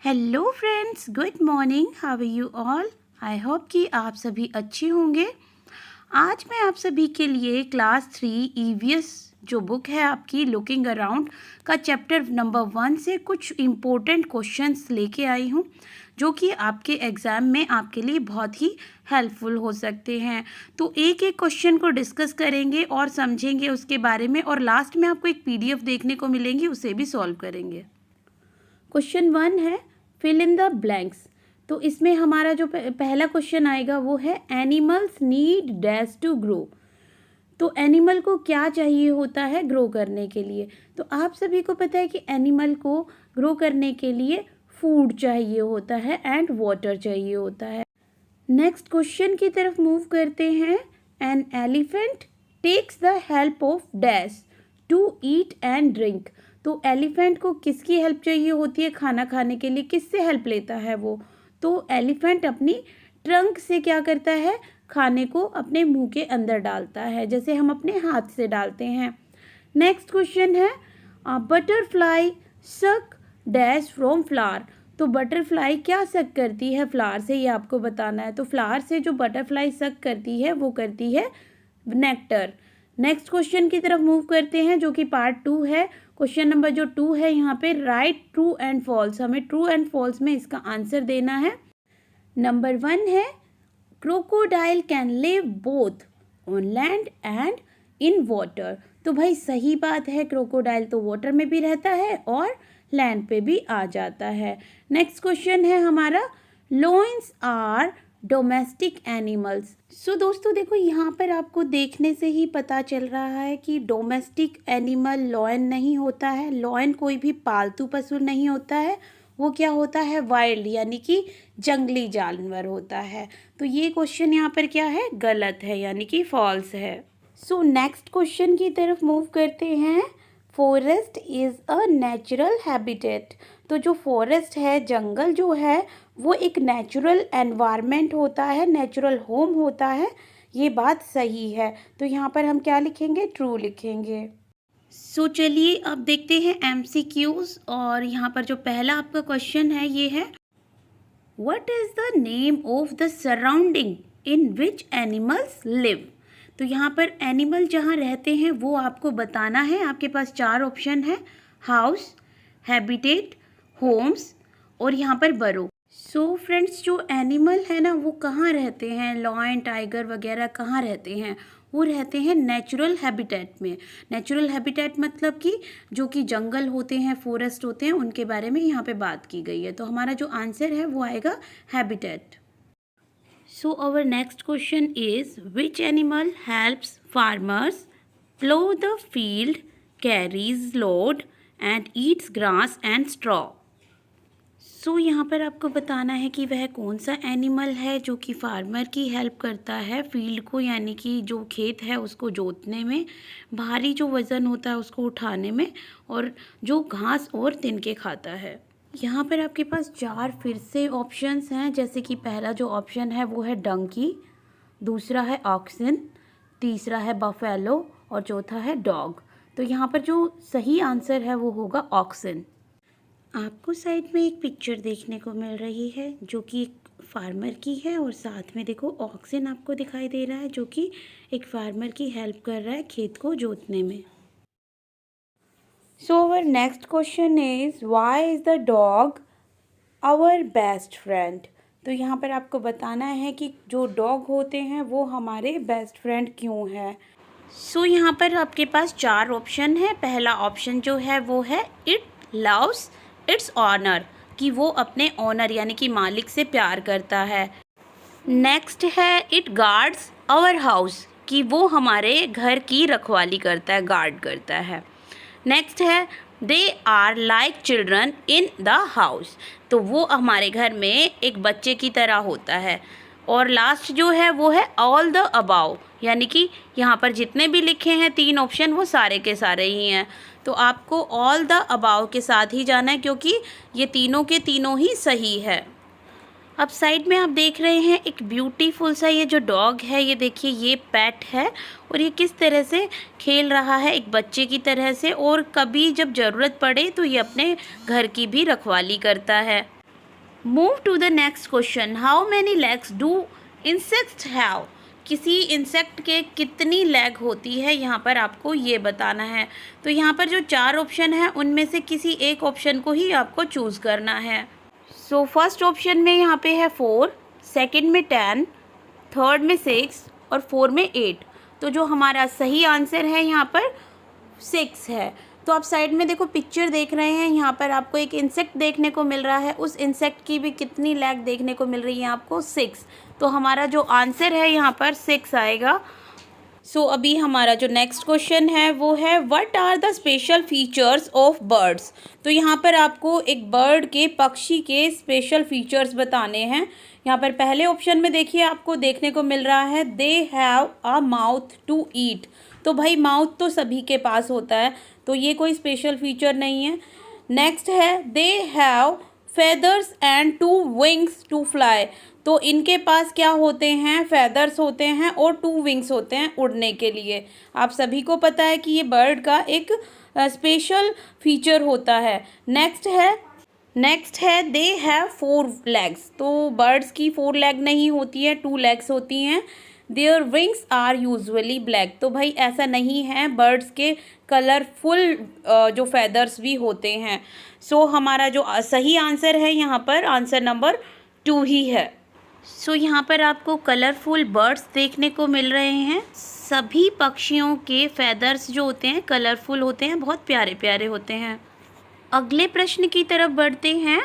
Hello friends, good morning. How are you all? I hope कि आप सभी अच्छे होंगे। आज मैं आप सभी के लिए क्लास 3 ईवीएस जो बुक है आपकी लुकिंग अराउंड का चैप्टर नंबर 1 से कुछ इम्पोर्टेंट क्वेश्चंस लेके आई हूँ जो कि आपके एग्ज़ाम में आपके लिए बहुत ही हेल्पफुल हो सकते हैं। तो एक एक क्वेश्चन को डिस्कस करेंगे और समझेंगे उसके बारे में, और लास्ट में आपको एक पीडीएफ देखने को मिलेंगी, उसे भी सॉल्व करेंगे। क्वेश्चन 1 है फिल इन द ब्लैंक्स। तो इसमें हमारा जो पहला क्वेश्चन आएगा वो है animals need dash to grow. तो एनिमल को क्या चाहिए होता है ग्रो करने के लिए? तो आप सभी को पता है कि एनिमल को ग्रो करने के लिए फूड चाहिए होता है एंड वाटर चाहिए होता है। नेक्स्ट क्वेश्चन की तरफ मूव करते हैं। An elephant takes the help of dash to eat and drink. तो एलिफेंट को किसकी हेल्प चाहिए होती है खाना खाने के लिए? किससे हेल्प लेता है वो? तो एलिफेंट अपनी ट्रंक से क्या करता है? खाने को अपने मुंह के अंदर डालता है, जैसे हम अपने हाथ से डालते हैं। नेक्स्ट क्वेश्चन है बटरफ्लाई सक डैश फ्रॉम फ्लावर। तो बटरफ्लाई क्या सक करती है फ्लावर से, ये आपको बताना है। तो फ्लावर से जो बटरफ्लाई सक करती है वो करती है नेक्टर। नेक्स्ट क्वेश्चन की तरफ मूव करते हैं जो कि पार्ट 2 है। क्वेश्चन नंबर जो 2 है यहाँ पे राइट ट्रू एंड फॉल्स। हमें ट्रू एंड फॉल्स में इसका आंसर देना है। नंबर 1 है crocodile can live both on land and in water. तो भाई सही बात है, क्रोकोडाइल तो वाटर में भी रहता है और लैंड पे भी आ जाता है। नेक्स्ट क्वेश्चन है हमारा लॉयंस आर डोमेस्टिक एनिमल्स। सो दोस्तों देखो, यहाँ पर आपको देखने से ही पता चल रहा है कि डोमेस्टिक एनिमल लॉयन नहीं होता है। लॉयन कोई भी पालतू पशु नहीं होता है, वो क्या होता है? वाइल्ड यानी कि जंगली जानवर होता है। तो ये क्वेश्चन यहाँ पर क्या है? गलत है, यानी कि फॉल्स है। सो नेक्स्ट क्वेश्चन की तरफ मूव करते हैं। Forest is a natural habitat. तो जो फॉरेस्ट है, जंगल जो है, वो एक नेचुरल एनवायरनमेंट होता है, नेचुरल होम होता है। ये बात सही है। तो यहाँ पर हम क्या लिखेंगे? ट्रू लिखेंगे। सो चलिए अब देखते हैं एमसीक्यूज। और यहाँ पर जो पहला आपका क्वेश्चन है ये है what is the name of the surrounding in which animals live. तो यहाँ पर एनिमल जहाँ रहते हैं वो आपको बताना है। आपके पास 4 ऑप्शन है, हाउस, हैबिटेट, होम्स और यहाँ पर बरो। सो फ्रेंड्स, जो एनिमल है ना वो कहाँ रहते हैं? लॉयन, टाइगर वगैरह कहाँ रहते हैं? वो रहते हैं नेचुरल हैबिटेट में। नेचुरल हैबिटेट मतलब कि जो कि जंगल होते हैं, फॉरेस्ट होते हैं, उनके बारे में यहाँ पे बात की गई है। तो हमारा जो आंसर है वो आएगा habitat. So our next question is which animal helps farmers plow the field, carries load and eats grass and straw? So यहाँ पर आपको बताना है कि वह कौन सा एनिमल है जो कि फार्मर की हेल्प करता है फील्ड को, यानी कि जो खेत है उसको जोतने में, भारी जो वज़न होता है उसको उठाने में, और जो घास और तिनके खाता है। यहाँ पर आपके पास 4 फिर से ऑप्शंस हैं, जैसे कि पहला जो ऑप्शन है वो है डंकी, दूसरा है ऑक्सन, तीसरा है बफेलो और चौथा है डॉग। तो यहाँ पर जो सही आंसर है वो होगा ऑक्सन। आपको साइड में एक पिक्चर देखने को मिल रही है जो कि एक फार्मर की है, और साथ में देखो ऑक्सन आपको दिखाई दे रहा है जो कि एक फार्मर की हेल्प कर रहा है खेत को जोतने में। So our next question is why is the dog our best friend? तो यहाँ पर आपको बताना है कि जो डॉग होते हैं वो हमारे बेस्ट फ्रेंड क्यों है। सो यहाँ पर आपके पास 4 ऑप्शन है। पहला ऑप्शन जो है वो है इट लव्स इट्स ऑनर, कि वो अपने ऑनर यानी कि मालिक से प्यार करता है। नेक्स्ट है इट गार्ड्स आवर हाउस, कि वो हमारे घर की रखवाली करता है, गार्ड करता है। नेक्स्ट है they are like children in the house, तो वो हमारे घर में एक बच्चे की तरह होता है। और लास्ट जो है वो है ऑल द अबाव, यानी कि यहाँ पर जितने भी लिखे हैं 3 ऑप्शन वो सारे के सारे ही हैं। तो आपको ऑल द अबाव के साथ ही जाना है क्योंकि ये तीनों के तीनों ही सही है। अब साइड में आप देख रहे हैं एक ब्यूटीफुल सा ये जो डॉग है, ये देखिए ये पेट है और ये किस तरह से खेल रहा है एक बच्चे की तरह से, और कभी जब ज़रूरत पड़े तो ये अपने घर की भी रखवाली करता है। Move to the next question, how many legs do insects have? किसी इंसेक्ट के कितनी लेग होती है, यहाँ पर आपको ये बताना है। तो यहाँ पर जो 4 ऑप्शन है उनमें से किसी एक ऑप्शन को ही आपको चूज़ करना है। सो फर्स्ट ऑप्शन में यहाँ पे है 4, सेकंड में 10, थर्ड में 6 और 4 में 8। तो जो हमारा सही आंसर है यहाँ पर 6 है। तो आप साइड में देखो पिक्चर देख रहे हैं, यहाँ पर आपको एक इंसेक्ट देखने को मिल रहा है, उस इंसेक्ट की भी कितनी लेग देखने को मिल रही है आपको? 6। तो हमारा जो आंसर है यहाँ पर 6 आएगा। सो अभी हमारा जो नेक्स्ट क्वेश्चन है वो है what are the special features of birds? तो यहाँ पर आपको एक बर्ड के, पक्षी के स्पेशल फीचर्स बताने हैं। यहाँ पर पहले ऑप्शन में देखिए आपको देखने को मिल रहा है they have a mouth to eat. तो भाई माउथ तो सभी के पास होता है, तो ये कोई स्पेशल फीचर नहीं है। नेक्स्ट है they have feathers and 2 wings to fly. तो इनके पास क्या होते हैं? फेदर्स होते हैं और 2 विंग्स होते हैं उड़ने के लिए। आप सभी को पता है कि ये बर्ड का एक स्पेशल फीचर होता है। नेक्स्ट है दे हैव 4 लेग्स। तो बर्ड्स की 4 लेग नहीं होती है, 2 लेग्स होती हैं। Their wings are usually black. तो भाई ऐसा नहीं है, बर्ड्स के कलरफुल जो फेदर्स भी होते हैं। सो हमारा जो सही आंसर है यहाँ पर आंसर नंबर 2 ही है। सो यहाँ पर आपको कलरफुल बर्ड्स देखने को मिल रहे हैं। सभी पक्षियों के फेदर्स जो होते हैं कलरफुल होते हैं, बहुत प्यारे प्यारे होते हैं। अगले प्रश्न की तरफ बढ़ते हैं।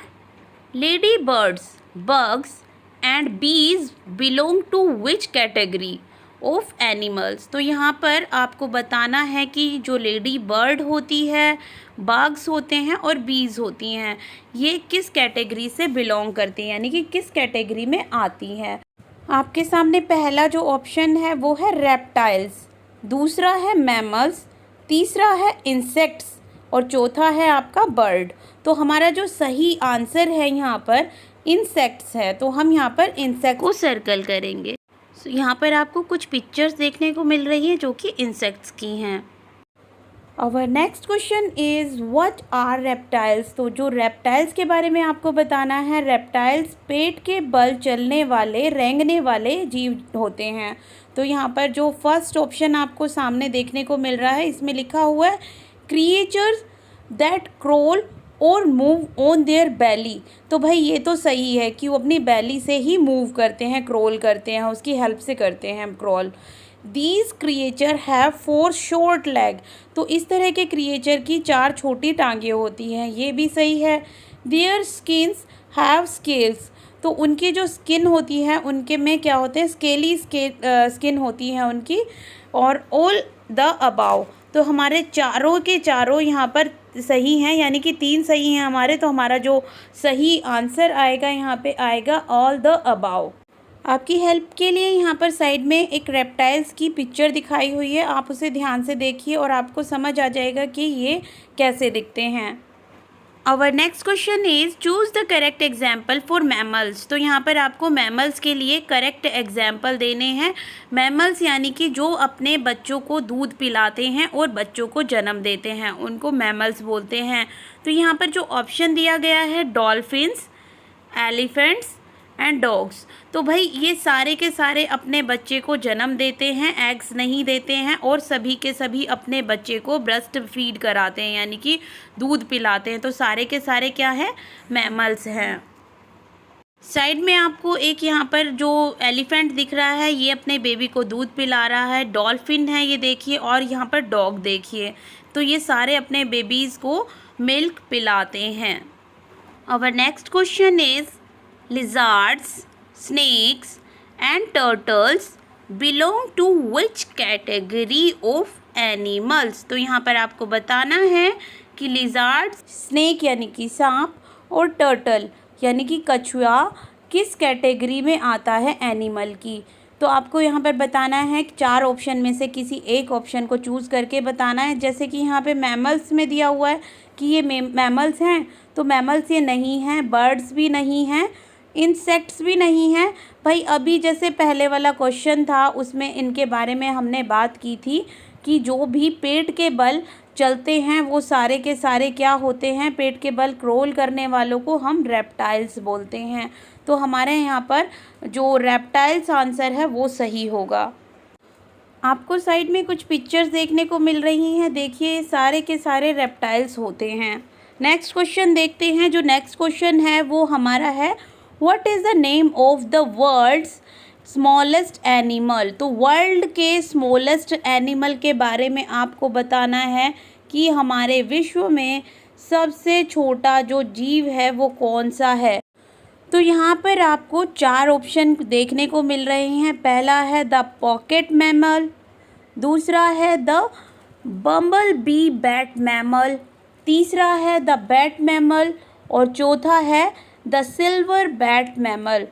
Ladybirds, bugs and bees belong to which category of animals? तो यहाँ पर आपको बताना है कि जो लेडी बर्ड होती है, बग्स होते हैं और बीज होती हैं, ये किस कैटेगरी से बिलोंग करती हैं, यानी कि किस कैटेगरी में आती हैं। आपके सामने पहला जो ऑप्शन है वो है रेप्टाइल्स, दूसरा है मैमल्स, तीसरा है इंसेक्ट्स और चौथा है आपका बर्ड। तो हमारा जो सही आंसर है यहाँ पर इंसेक्ट्स है, तो हम यहाँ पर इंसेक्ट को सर्कल करेंगे। यहाँ पर आपको कुछ पिक्चर्स देखने को मिल रही हैं जो कि इंसेक्ट्स की हैं। और next question is what are reptiles? तो जो रेप्टाइल्स के बारे में आपको बताना है, रेप्टाइल्स पेट के बल चलने वाले, रेंगने वाले जीव होते हैं। तो यहाँ पर जो फर्स्ट ऑप्शन आपको सामने देखने को मिल रहा है, इसमें लिखा हुआ है क्रिएचर्स दैट क्रोल और मूव ऑन देयर बैली। तो भाई ये तो सही है कि वो अपनी बैली से ही मूव करते हैं, क्रोल करते हैं, उसकी हेल्प से करते हैं crawl. These creature have 4 short leg. तो इस तरह के क्रिएचर की 4 छोटी टांगें होती हैं, ये भी सही है। Their skins have scales. तो उनकी जो स्किन होती है उनके में क्या होते हैं? स्केली स्किन होती है उनकी। और ऑल द अबाव। तो हमारे चारों के चारों यहाँ पर सही हैं, यानी कि 3 सही हैं हमारे। तो हमारा जो सही आंसर आएगा यहाँ पे आएगा ऑल द अबाव। आपकी हेल्प के लिए यहाँ पर साइड में एक रेप्टाइल्स की पिक्चर दिखाई हुई है, आप उसे ध्यान से देखिए और आपको समझ आ जाएगा कि ये कैसे दिखते हैं। Our next question is choose the correct example for mammals. तो यहाँ पर आपको मैमल्स के लिए करेक्ट एग्जाम्पल देने हैं। मैमल्स यानी कि जो अपने बच्चों को दूध पिलाते हैं और बच्चों को जन्म देते हैं, उनको मैमल्स बोलते हैं। तो यहाँ पर जो ऑप्शन दिया गया है डॉल्फिन्स, एलिफेंट्स एंड डॉग्स। तो भाई ये सारे के सारे अपने बच्चे को जन्म देते हैं, एग्स नहीं देते हैं, और सभी के सभी अपने बच्चे को ब्रेस्ट फीड कराते हैं, यानी कि दूध पिलाते हैं। तो सारे के सारे क्या है? मैमल्स हैं। साइड में आपको एक यहाँ पर जो एलिफेंट दिख रहा है, ये अपने बेबी को दूध पिला रहा है। डॉल्फिन है ये देखिए, और यहाँ पर डॉग देखिए। तो ये सारे अपने बेबीज़ को मिल्क पिलाते हैं। Our next question is lizards, snakes and turtles belong to which category of animals? तो यहाँ पर आपको बताना है कि lizards, snake यानी कि सांप, और turtle यानी कि कछुआ किस कैटेगरी में आता है एनिमल की। तो आपको यहाँ पर बताना है 4 ऑप्शन में से किसी एक ऑप्शन को चूज़ करके बताना है। जैसे कि यहाँ पे मैमल्स में दिया हुआ है कि ये मैमल्स हैं, तो मैमल्स ये नहीं हैं, बर्ड्स भी नहीं हैं, इंसेक्ट्स भी नहीं हैं। भाई अभी जैसे पहले वाला क्वेश्चन था उसमें इनके बारे में हमने बात की थी कि जो भी पेट के बल चलते हैं वो सारे के सारे क्या होते हैं, पेट के बल क्रोल करने वालों को हम रेप्टाइल्स बोलते हैं। तो हमारे यहाँ पर जो रेप्टाइल्स आंसर है वो सही होगा। आपको साइड में कुछ पिक्चर्स देखने को मिल रही हैं, देखिए सारे के सारे रेप्टाइल्स होते हैं। नेक्स्ट क्वेश्चन देखते हैं। जो नेक्स्ट क्वेश्चन है वो हमारा है, what is the name of the world's smallest animal. तो वर्ल्ड के स्मॉलेस्ट एनिमल के बारे में आपको बताना है कि हमारे विश्व में सबसे छोटा जो जीव है वो कौन सा है। तो यहाँ पर आपको 4 ऑप्शन देखने को मिल रहे हैं। पहला है द पॉकेट मैमल, दूसरा है the bumble B bat mammal, तीसरा है द बैट मैमल और चौथा है the silver bat mammal.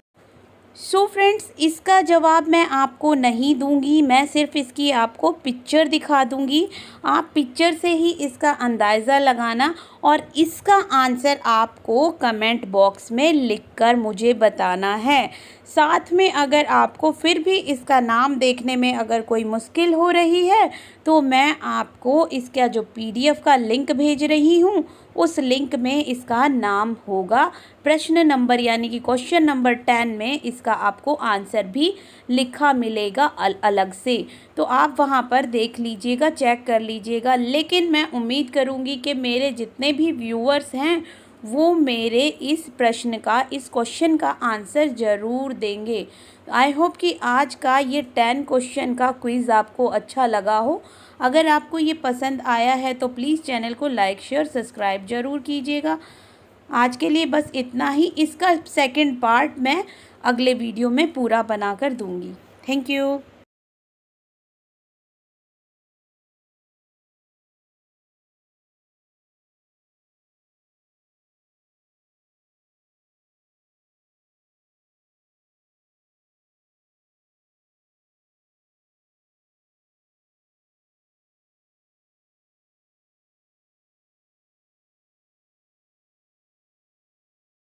So friends, इसका जवाब मैं आपको नहीं दूंगी, मैं सिर्फ इसकी आपको पिक्चर दिखा दूंगी। आप पिक्चर से ही इसका अंदाज़ा लगाना और इसका आंसर आपको कमेंट बॉक्स में लिखकर मुझे बताना है। साथ में अगर आपको फिर भी इसका नाम देखने में अगर कोई मुश्किल हो रही है तो मैं आपको इसका जो PDF का लिंक भेज रही हूँ उस लिंक में इसका नाम होगा। प्रश्न नंबर यानी कि क्वेश्चन नंबर 10 में इसका आपको आंसर भी लिखा मिलेगा अलग से। तो आप वहाँ पर देख लीजिएगा, चेक कर लीजिएगा। लेकिन मैं उम्मीद करूँगी कि मेरे जितने भी व्यूअर्स हैं वो मेरे इस प्रश्न का, इस क्वेश्चन का आंसर ज़रूर देंगे। आई होप कि आज का ये 10 क्वेश्चन का क्विज़ आपको अच्छा लगा हो। अगर आपको ये पसंद आया है तो प्लीज़ चैनल को लाइक शेयर सब्सक्राइब ज़रूर कीजिएगा। आज के लिए बस इतना ही। इसका सेकंड पार्ट मैं अगले वीडियो में पूरा बनाकर दूंगी। Thank you.